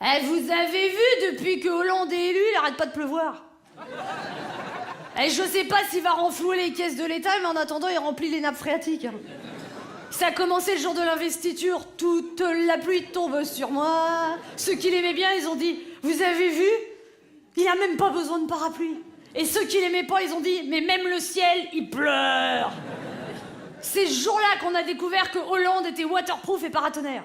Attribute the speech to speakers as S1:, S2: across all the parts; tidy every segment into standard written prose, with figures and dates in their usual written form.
S1: Eh, vous avez vu, depuis que Hollande est élu, il arrête pas de pleuvoir. Eh, je sais pas s'il va renflouer les caisses de l'État, mais en attendant, il remplit les nappes phréatiques. Ça a commencé le jour de l'investiture. Toute la pluie tombe sur moi. Ceux qui l'aimaient bien, ils ont dit « Vous avez vu ? Il a même pas besoin de parapluie. » Et ceux qui l'aimaient pas, ils ont dit « Mais même le ciel, il pleure. » C'est ce jour-là qu'on a découvert que Hollande était waterproof et paratonnerre.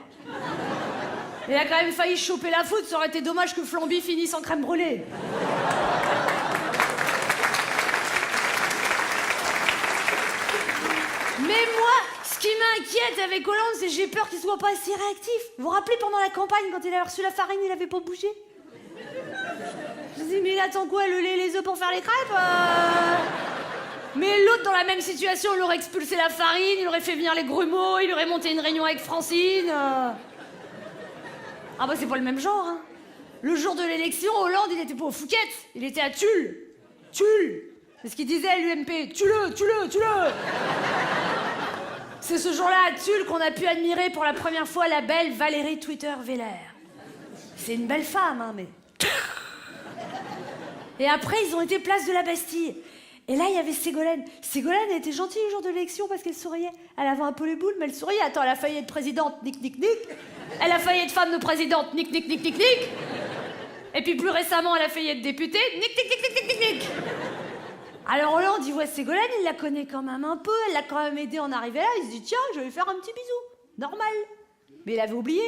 S1: Il a quand même failli choper la foudre, ça aurait été dommage que Flamby finisse en crème brûlée. Mais moi, ce qui m'inquiète avec Hollande, c'est que j'ai peur qu'il soit pas assez réactif. Vous vous rappelez pendant la campagne, quand il a reçu la farine, il avait pas bougé? Je me dis, mais il attend quoi, le lait et les œufs pour faire les crêpes Mais l'autre, dans la même situation, il aurait expulsé la farine, il aurait fait venir les grumeaux, il aurait monté une réunion avec Francine. Ah bah c'est pas le même genre, hein. Le jour de l'élection, Hollande, il était pas au Fouquet, il était à Tulle. Tulle. C'est ce qu'il disait à l'UMP. Tue-le, tue-le, tue-le. C'est ce jour-là à Tulle qu'on a pu admirer pour la première fois la belle Valérie Twitter-Veller. C'est une belle femme, hein, mais... Et après, ils ont été place de la Bastille. Et là, il y avait Ségolène. Ségolène, elle était gentille le jour de l'élection parce qu'elle souriait. Elle avait un peu les boules, mais elle souriait. Attends, elle a failli être présidente, nick, nick, nick. Elle a failli être femme de présidente, nick, nick, nick, nick, nick. Et puis plus récemment, elle a failli être députée, nick, nick, nick, nick, nick, nick. Alors Hollande, il voit Ségolène, il la connaît quand même un peu, elle l'a quand même aidé à en arriver là, il se dit tiens, je vais lui faire un petit bisou. Normal. Mais il avait oublié.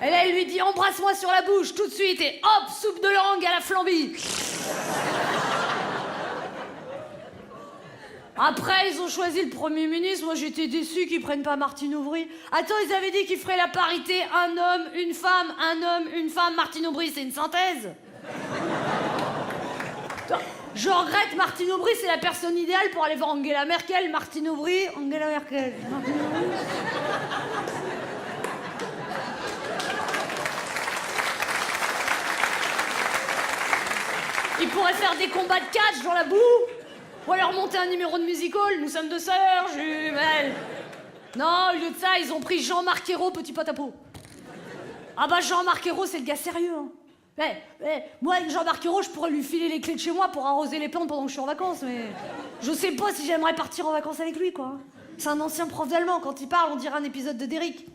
S1: Et là, elle lui dit embrasse-moi sur la bouche tout de suite et hop, soupe de langue à la Flamby. Après, ils ont choisi le Premier ministre. Moi, j'étais déçue qu'ils prennent pas Martine Aubry. Attends, ils avaient dit qu'ils feraient la parité un homme, une femme, un homme, une femme. Martine Aubry, c'est une synthèse. Je regrette, Martine Aubry, c'est la personne idéale pour aller voir Angela Merkel. Martine Aubry, Angela Merkel. Ils pourraient faire des combats de catch dans la boue. Ou alors monter un numéro de musical, nous sommes deux sœurs jumelles. Non, au lieu de ça, ils ont pris Jean-Marc Ayrault, petit pot-à-pot. Ah bah Jean-Marc Ayrault, c'est le gars sérieux, hein. Moi, avec Jean-Marc Ayrault, je pourrais lui filer les clés de chez moi pour arroser les plantes pendant que je suis en vacances, mais... Je sais pas si j'aimerais partir en vacances avec lui, quoi. C'est un ancien prof d'allemand, quand il parle, on dirait un épisode de Derrick.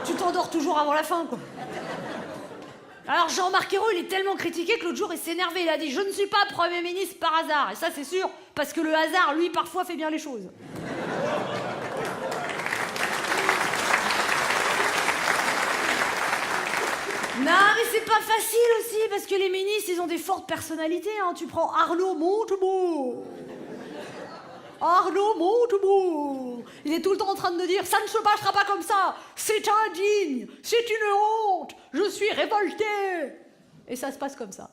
S1: Tu t'endors toujours avant la fin, quoi. Alors Jean-Marc Ayrault, il est tellement critiqué que l'autre jour, il s'est énervé. Il a dit « Je ne suis pas Premier ministre par hasard ». Et ça, c'est sûr, parce que le hasard, lui, parfois, fait bien les choses. Non, mais c'est pas facile aussi, parce que les ministres, ils ont des fortes personnalités. Hein. Tu prends Arnaud Montebourg. Arnaud Montebourg. Il est tout le temps en train de dire « Ça ne se passera pas comme ça. C'est indigne. C'est une honte. Je suis révolté. » Et ça se passe comme ça.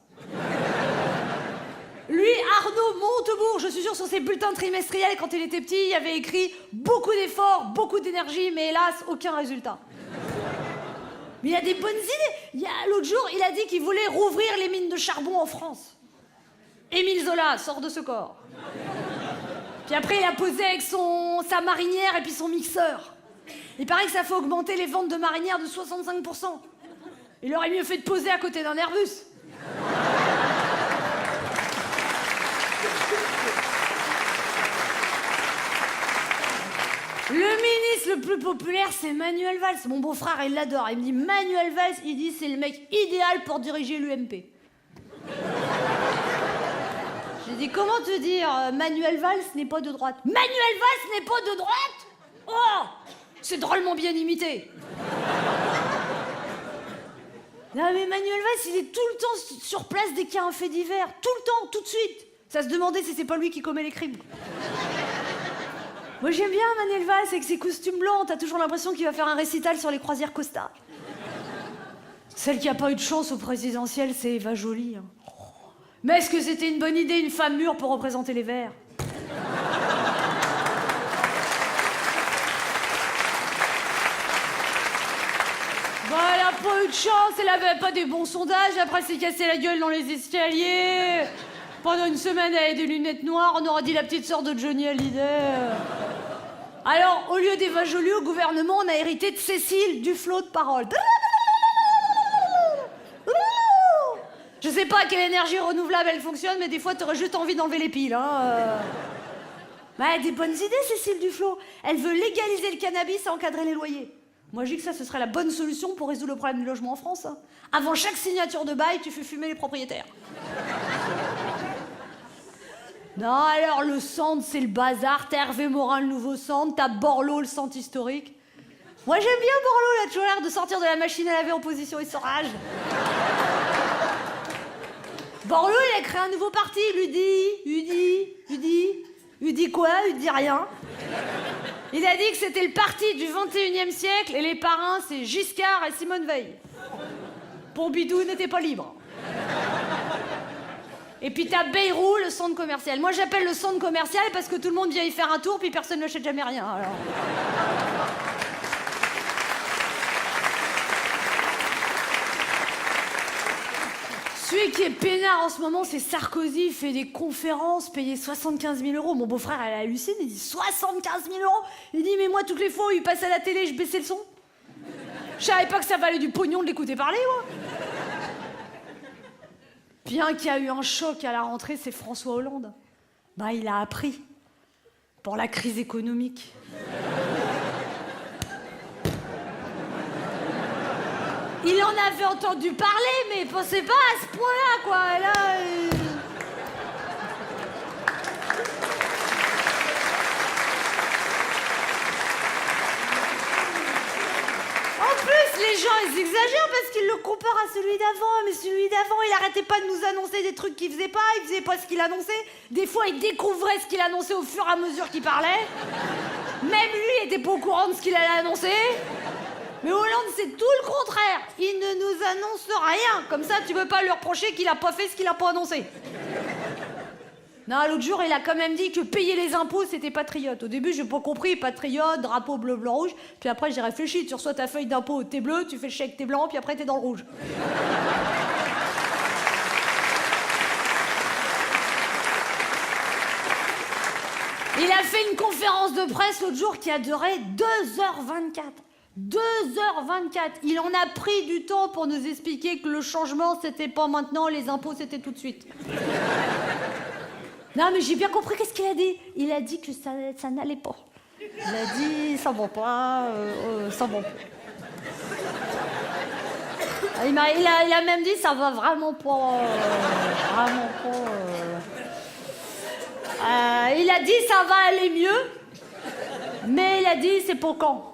S1: Lui, Arnaud Montebourg, je suis sûre, sur ses bulletins trimestriels, quand il était petit, il avait écrit « Beaucoup d'efforts, beaucoup d'énergie, mais hélas, aucun résultat. » Mais il a des bonnes idées. L'autre jour, il a dit qu'il voulait rouvrir les mines de charbon en France. Émile Zola sort de ce corps. Puis après, il a posé avec sa marinière et puis son mixeur. Il paraît que ça fait augmenter les ventes de marinières de 65%. Il aurait mieux fait de poser à côté d'un Airbus. Le ministre le plus populaire, c'est Manuel Valls. Mon beau-frère, il l'adore. Il me dit, Manuel Valls, il dit, c'est le mec idéal pour diriger l'UMP. J'ai dit, comment te dire, Manuel Valls n'est pas de droite. Manuel Valls n'est pas de droite? Oh, c'est drôlement bien imité. Non mais Manuel Valls, il est tout le temps sur place dès qu'il y a un fait divers. Tout le temps, tout de suite. Ça se demandait si c'est pas lui qui commet les crimes. Moi j'aime bien Manuel Valls avec ses costumes blancs. T'as toujours l'impression qu'il va faire un récital sur les croisières Costa. Celle qui a pas eu de chance au présidentiel, c'est Eva Joly. Hein. Mais est-ce que c'était une bonne idée, une femme mûre pour représenter les Verts? Bah, elle a pas eu de chance, elle avait pas des bons sondages, après elle s'est cassé la gueule dans les escaliers. Pendant une semaine, elle avait des lunettes noires, on aurait dit la petite sœur de Johnny Hallyday. Alors, au lieu d'Eva Joly au gouvernement, on a hérité de Cécile Duflot de parole. Je sais pas quelle énergie renouvelable elle fonctionne, mais des fois, t'aurais juste envie d'enlever les piles, hein. Bah, elle a des bonnes idées, Cécile Duflot. Elle veut légaliser le cannabis et encadrer les loyers. Moi, je dis que ça, ce serait la bonne solution pour résoudre le problème du logement en France. Hein. Avant chaque signature de bail, tu fais fumer les propriétaires. Non, alors, le centre, c'est le bazar. T'as Hervé Morin, le nouveau centre. T'as Borloo, le centre historique. Moi, j'aime bien Borloo, il a toujours l'air de sortir de la machine à laver en position essorage. Borloo, il a créé un nouveau parti, il dit quoi? Il dit rien. Il a dit que c'était le parti du 21e siècle et les parrains, c'est Giscard et Simone Veil. Pompidou n'était pas libre. Et puis t'as Bayrou, le centre commercial. Moi, j'appelle le centre commercial parce que tout le monde vient y faire un tour puis personne n'achète jamais rien, alors... Celui qui est peinard en ce moment, c'est Sarkozy. Il fait des conférences, payé 75 000 €. Mon beau-frère, elle hallucine. Il dit 75 000 €. Il dit, mais moi, toutes les fois où il passe à la télé, je baissais le son. Je savais pas que ça valait du pognon de l'écouter parler, moi. Bien qu'il y a eu un choc à la rentrée, c'est François Hollande. Bah, il a appris. Pour la crise économique. Il en avait entendu parler, mais il pensait pas à ce point-là, quoi. Et là, En plus, les gens, ils exagèrent parce qu'ils le comparent à celui d'avant. Mais celui d'avant, il arrêtait pas de nous annoncer des trucs qu'il faisait pas. Il faisait pas ce qu'il annonçait. Des fois, il découvrait ce qu'il annonçait au fur et à mesure qu'il parlait. Même lui, il était pas au courant de ce qu'il allait annoncer. Mais Hollande, c'est tout le contraire. Il ne nous annonce rien. Comme ça, tu peux pas lui reprocher qu'il a pas fait ce qu'il a pas annoncé. Non, l'autre jour, il a quand même dit que payer les impôts, c'était patriote. Au début, j'ai pas compris. Patriote, drapeau bleu, blanc, rouge. Puis après, j'ai réfléchi. Tu reçois ta feuille d'impôt, t'es bleu, tu fais le chèque, t'es blanc, puis après, t'es dans le rouge. Il a fait une conférence de presse l'autre jour qui a duré 2h24. 2h24. Il en a pris du temps pour nous expliquer que le changement, c'était pas maintenant, les impôts, c'était tout de suite. Non, mais j'ai bien compris qu'est-ce qu'il a dit. Il a dit que ça n'allait pas. Il a dit, ça va pas, ça va pas. Il a même dit, ça va vraiment pas, vraiment pas. Il a dit, ça va aller mieux, mais il a dit, c'est pas quand.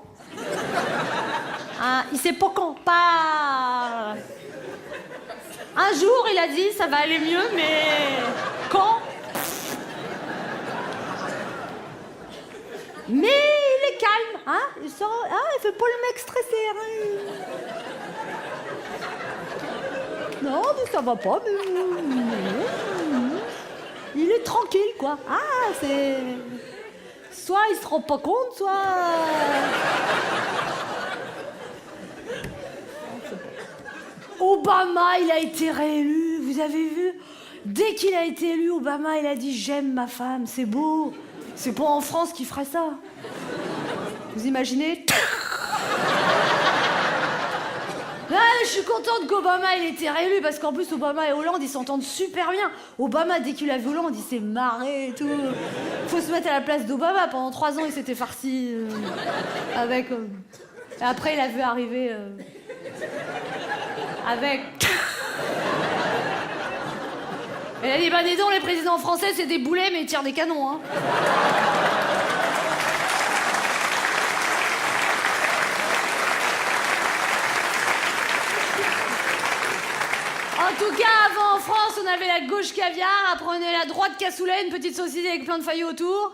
S1: Il sait pas quand, pas... Un jour, il a dit, ça va aller mieux, mais... Quand? Mais il est calme, hein? Il fait pas le mec stressé, hein? Non, mais ça va pas, mais... Il est tranquille, quoi. C'est... Soit il se rend pas compte, soit... Obama, il a été réélu, vous avez vu? Dès qu'il a été élu, Obama, il a dit « J'aime ma femme, c'est beau. C'est pas en France qu'il ferait ça. » Vous imaginez? Je suis contente qu'Obama, il ait été réélu, parce qu'en plus, Obama et Hollande, ils s'entendent super bien. Obama, dès qu'il a vu Hollande, il s'est marré et tout. Faut se mettre à la place d'Obama. Pendant 3 ans, il s'était farci avec... Et après, il a vu arriver... avec... Elle a dit, bah dis donc, les présidents français, c'est des boulets, mais ils tirent des canons, hein. En tout cas, avant, en France, on avait la gauche caviar, après on avait la droite cassoulet, une petite saucisse avec plein de feuilles autour.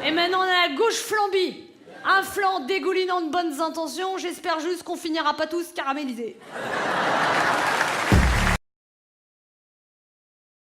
S1: Et maintenant, on a la gauche flambi. Un flanc dégoulinant de bonnes intentions, j'espère juste qu'on finira pas tous caramélisés.